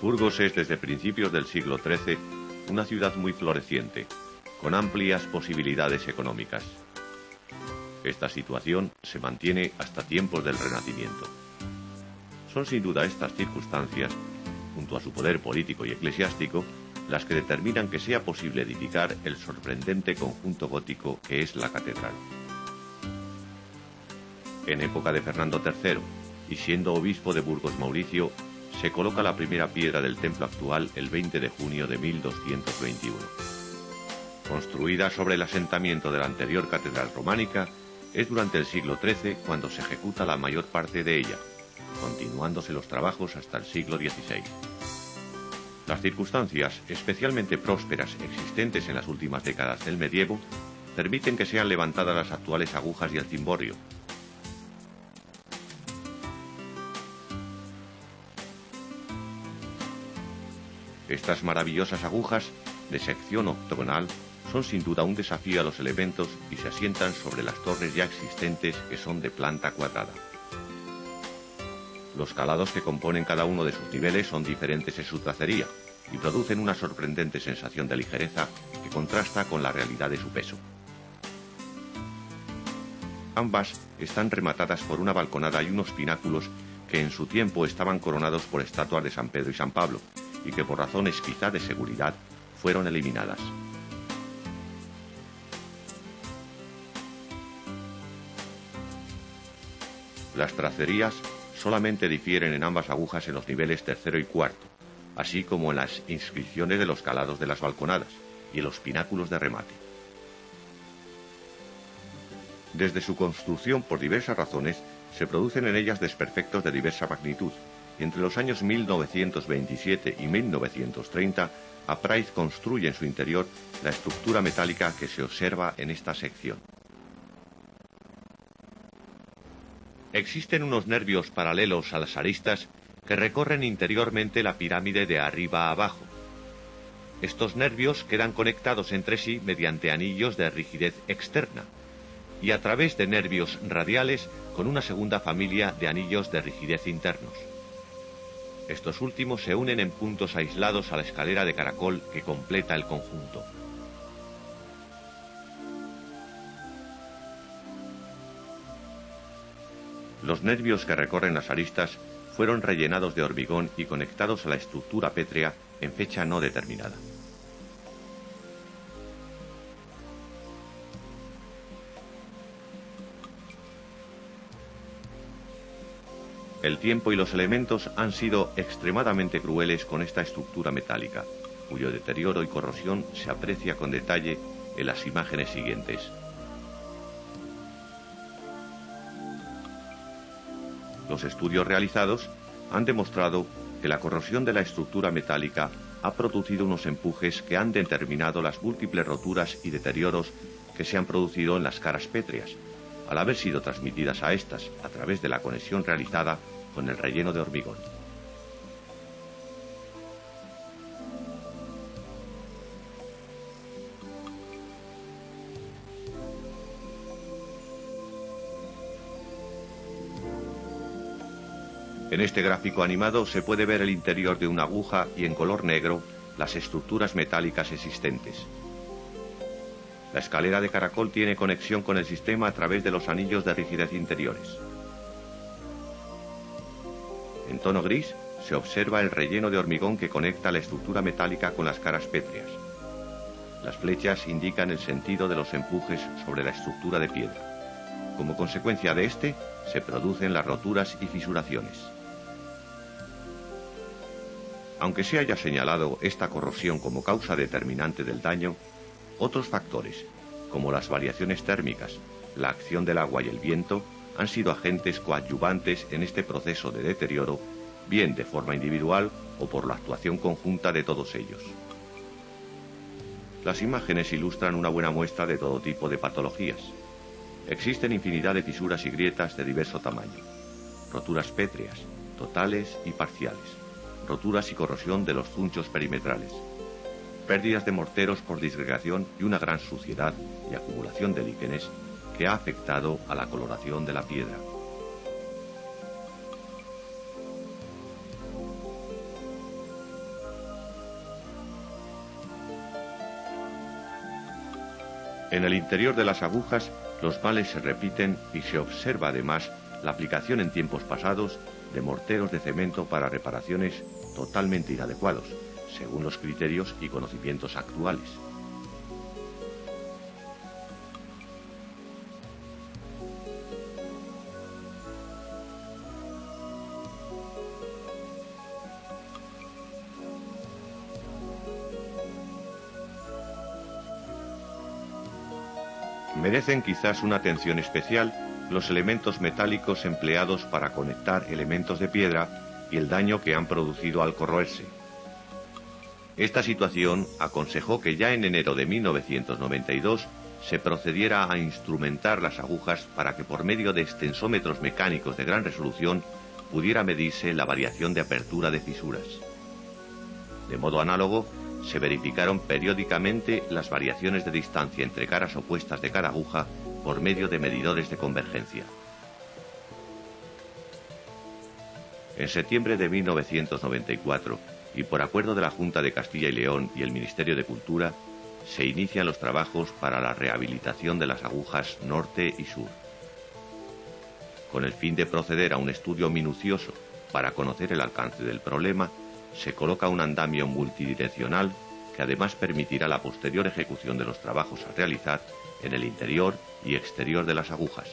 Burgos es desde principios del siglo XIII una ciudad muy floreciente, con amplias posibilidades económicas. Esta situación se mantiene hasta tiempos del Renacimiento. Son sin duda estas circunstancias, junto a su poder político y eclesiástico, las que determinan que sea posible edificar el sorprendente conjunto gótico que es la catedral. En época de Fernando III, y siendo obispo de Burgos Mauricio, se coloca la primera piedra del templo actual el 20 de junio de 1221. Construida sobre el asentamiento de la anterior catedral románica, es durante el siglo XIII cuando se ejecuta la mayor parte de ella, continuándose los trabajos hasta el siglo XVI. Las circunstancias especialmente prósperas existentes en las últimas décadas del medievo permiten que sean levantadas las actuales agujas y el cimborrio. Estas maravillosas agujas, de sección octogonal, son sin duda un desafío a los elementos y se asientan sobre las torres ya existentes que son de planta cuadrada. Los calados que componen cada uno de sus niveles son diferentes en su tracería y producen una sorprendente sensación de ligereza que contrasta con la realidad de su peso. Ambas están rematadas por una balconada y unos pináculos que en su tiempo estaban coronados por estatuas de San Pedro y San Pablo y que por razones quizá de seguridad fueron eliminadas. Las tracerías solamente difieren en ambas agujas en los niveles tercero y cuarto, así como en las inscripciones de los calados de las balconadas y en los pináculos de remate. Desde su construcción, por diversas razones, se producen en ellas desperfectos de diversa magnitud. Entre los años 1927 y 1930, Apraiz construye en su interior la estructura metálica que se observa en esta sección. Existen unos nervios paralelos a las aristas que recorren interiormente la pirámide de arriba a abajo. Estos nervios quedan conectados entre sí mediante anillos de rigidez externa y a través de nervios radiales con una segunda familia de anillos de rigidez internos. Estos últimos se unen en puntos aislados a la escalera de caracol que completa el conjunto. Los nervios que recorren las aristas fueron rellenados de hormigón y conectados a la estructura pétrea en fecha no determinada. El tiempo y los elementos han sido extremadamente crueles con esta estructura metálica, cuyo deterioro y corrosión se aprecia con detalle en las imágenes siguientes. Los estudios realizados han demostrado que la corrosión de la estructura metálica ha producido unos empujes que han determinado las múltiples roturas y deterioros que se han producido en las caras pétreas, al haber sido transmitidas a estas a través de la conexión realizada con el relleno de hormigón. En este gráfico animado se puede ver el interior de una aguja y en color negro las estructuras metálicas existentes. La escalera de caracol tiene conexión con el sistema a través de los anillos de rigidez interiores. En tono gris se observa el relleno de hormigón que conecta la estructura metálica con las caras pétreas. Las flechas indican el sentido de los empujes sobre la estructura de piedra. Como consecuencia de este, se producen las roturas y fisuraciones. Aunque se haya señalado esta corrosión como causa determinante del daño, otros factores, como las variaciones térmicas, la acción del agua y el viento, han sido agentes coadyuvantes en este proceso de deterioro, bien de forma individual o por la actuación conjunta de todos ellos. Las imágenes ilustran una buena muestra de todo tipo de patologías. Existen infinidad de fisuras y grietas de diverso tamaño, roturas pétreas, totales y parciales, roturas y corrosión de los zunchos perimetrales, pérdidas de morteros por disgregación y una gran suciedad y acumulación de líquenes que ha afectado a la coloración de la piedra. En el interior de las agujas, los males se repiten y se observa además la aplicación en tiempos pasados de morteros de cemento para reparaciones totalmente inadecuados, según los criterios y conocimientos actuales. Merecen quizás una atención especial los elementos metálicos empleados para conectar elementos de piedra y el daño que han producido al corroerse. Esta situación aconsejó que ya en enero de 1992 se procediera a instrumentar las agujas para que por medio de extensómetros mecánicos de gran resolución pudiera medirse la variación de apertura de fisuras. De modo análogo, se verificaron periódicamente las variaciones de distancia entre caras opuestas de cada aguja por medio de medidores de convergencia. En septiembre de 1994, y por acuerdo de la Junta de Castilla y León y el Ministerio de Cultura, se inician los trabajos para la rehabilitación de las agujas norte y sur. Con el fin de proceder a un estudio minucioso para conocer el alcance del problema, se coloca un andamio multidireccional que además permitirá la posterior ejecución de los trabajos a realizar en el interior y exterior de las agujas.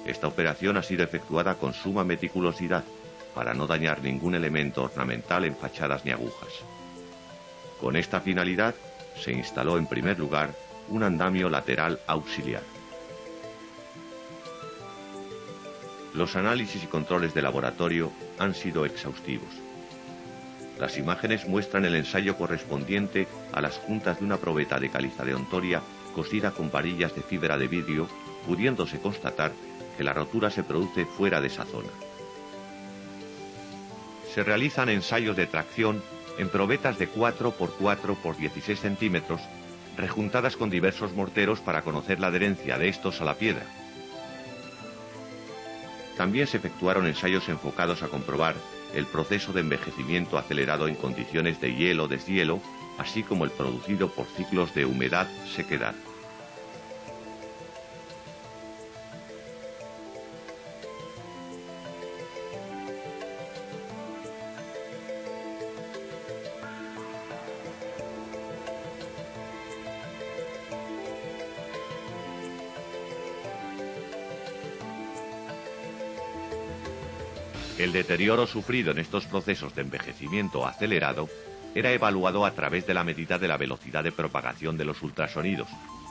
Esta operación ha sido efectuada con suma meticulosidad para no dañar ningún elemento ornamental en fachadas ni agujas. Con esta finalidad se instaló en primer lugar un andamio lateral auxiliar. Los análisis y controles de laboratorio han sido exhaustivos. Las imágenes muestran el ensayo correspondiente a las juntas de una probeta de caliza de ontoria cosida con varillas de fibra de vidrio, pudiéndose constatar que la rotura se produce fuera de esa zona. Se realizan ensayos de tracción en probetas de 4 x 4 x 16 centímetros, rejuntadas con diversos morteros para conocer la adherencia de estos a la piedra. También se efectuaron ensayos enfocados a comprobar el proceso de envejecimiento acelerado en condiciones de hielo-deshielo, así como el producido por ciclos de humedad-sequedad. El deterioro sufrido en estos procesos de envejecimiento acelerado era evaluado a través de la medida de la velocidad de propagación de los ultrasonidos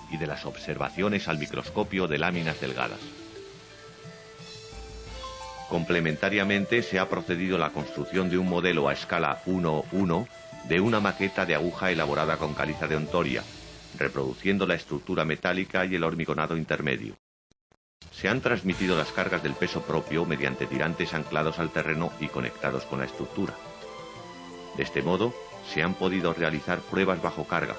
y de las observaciones al microscopio de láminas delgadas. Complementariamente se ha procedido a la construcción de un modelo a escala 1:1 de una maqueta de aguja elaborada con caliza de ontoria, reproduciendo la estructura metálica y el hormigonado intermedio. Se han transmitido las cargas del peso propio mediante tirantes anclados al terreno y conectados con la estructura. De este modo, se han podido realizar pruebas bajo carga,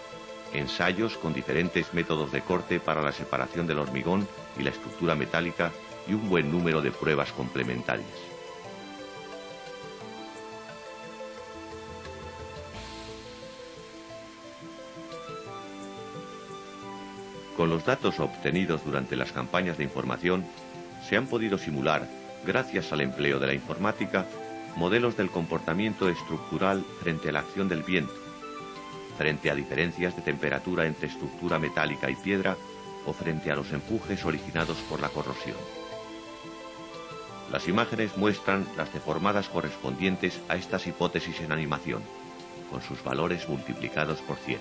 ensayos con diferentes métodos de corte para la separación del hormigón y la estructura metálica y un buen número de pruebas complementarias. Con los datos obtenidos durante las campañas de información, se han podido simular, gracias al empleo de la informática, modelos del comportamiento estructural frente a la acción del viento, frente a diferencias de temperatura entre estructura metálica y piedra o frente a los empujes originados por la corrosión. Las imágenes muestran las deformadas correspondientes a estas hipótesis en animación, con sus valores multiplicados por 100.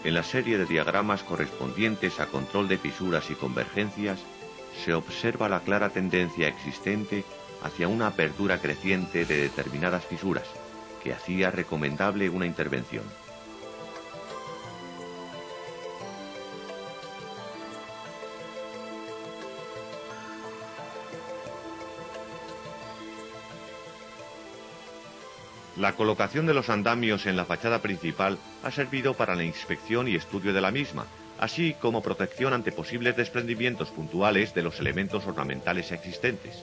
En la serie de diagramas correspondientes a control de fisuras y convergencias, se observa la clara tendencia existente hacia una apertura creciente de determinadas fisuras, que hacía recomendable una intervención. La colocación de los andamios en la fachada principal ha servido para la inspección y estudio de la misma, así como protección ante posibles desprendimientos puntuales de los elementos ornamentales existentes.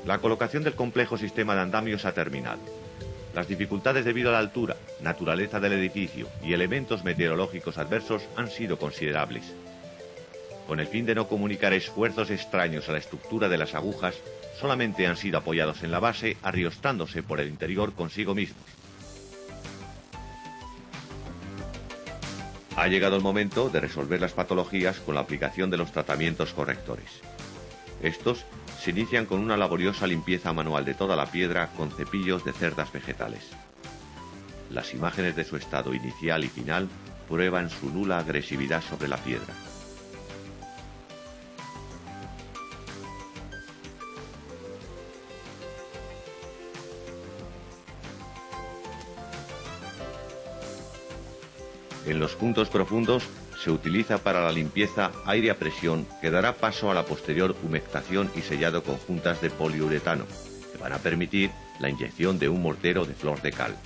La colocación del complejo sistema de andamios ha terminado. Las dificultades debido a la altura, naturaleza del edificio y elementos meteorológicos adversos han sido considerables. Con el fin de no comunicar esfuerzos extraños a la estructura de las agujas, solamente han sido apoyados en la base, arriostándose por el interior consigo mismos. Ha llegado el momento de resolver las patologías con la aplicación de los tratamientos correctores. Estos se inician con una laboriosa limpieza manual de toda la piedra con cepillos de cerdas vegetales. Las imágenes de su estado inicial y final prueban su nula agresividad sobre la piedra. En los puntos profundos se utiliza para la limpieza aire a presión que dará paso a la posterior humectación y sellado con juntas de poliuretano, que van a permitir la inyección de un mortero de flor de cal.